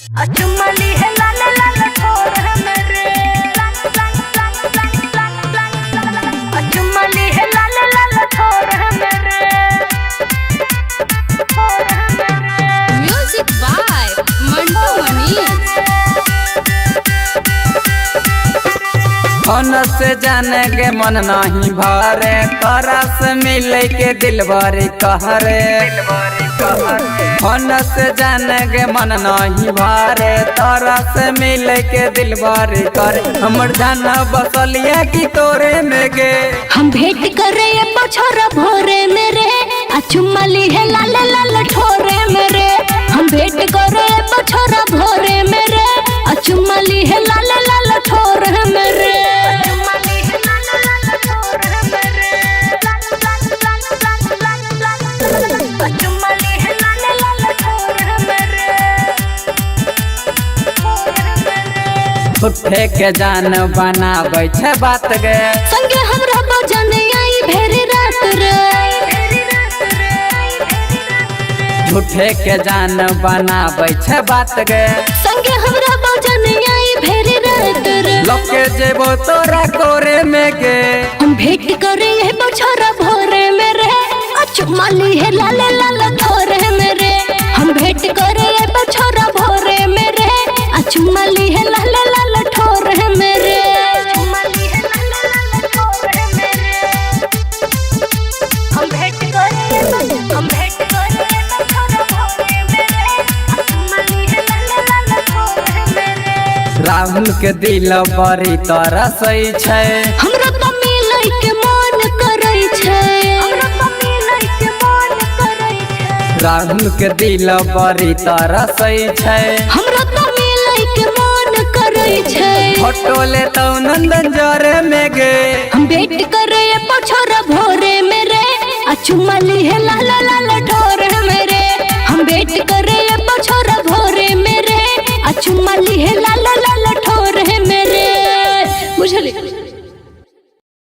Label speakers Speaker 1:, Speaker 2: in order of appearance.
Speaker 1: अचुमली है लाल लाल ठोर हमरे अचुमली है लाल लाल ठोर हमरे
Speaker 2: music by Mantu Manish.
Speaker 3: Phone से जाने के मन नहीं भरे, तोरा से मिले के दिल भरे कहरे। फोन से जाने के मन नहीं भरे, तोरा से मिले के दिल भरे करे। हमर जाना बसलिया की तोरे में गे,
Speaker 1: हम भेंट करे छोरा भोरे मेरे अचुमली है लाल लाल ठोरे मेरे। हम भेंट करे छोरा भोरे मेरे अचुमली है लाल लाल ठोर मेरे।
Speaker 3: उठे के जान बनाबै छे बात गे,
Speaker 1: संगे हमरा बजन आई भेरी रात रे।
Speaker 3: झूठे के जान बनाबै छे बात गे,
Speaker 1: संगे हमरा बजन आई भेरी रात रे।
Speaker 3: लके जेबो तोरा कोरे में गे,
Speaker 1: हम भेंट करे छोरा भोरे मेरे अचुमली है लाल लाल ठोरे मेरे। हम भेंट करे छोरा भोरे मेरे अचुमली है लाल लाल ठोर मेरे। हम भेंट करे छोरा भोरे मेरे अचुमली है लाल लाल ठोर मेरे।
Speaker 3: राहुल के दिल बड़ी तरह सही छे,
Speaker 1: हमरा तो मिलै के मन करै छै।
Speaker 3: राहुल के दिल बड़ी तरह सही छे।
Speaker 1: हमरा तो मिलै के मन करै छै।
Speaker 3: फोटो ले तो नंदन जरे में गे,
Speaker 1: हम भेंट करे छोरा भोरे मेरे अचुमली है लाल लाल ठोर मेरे। हम भेंट करे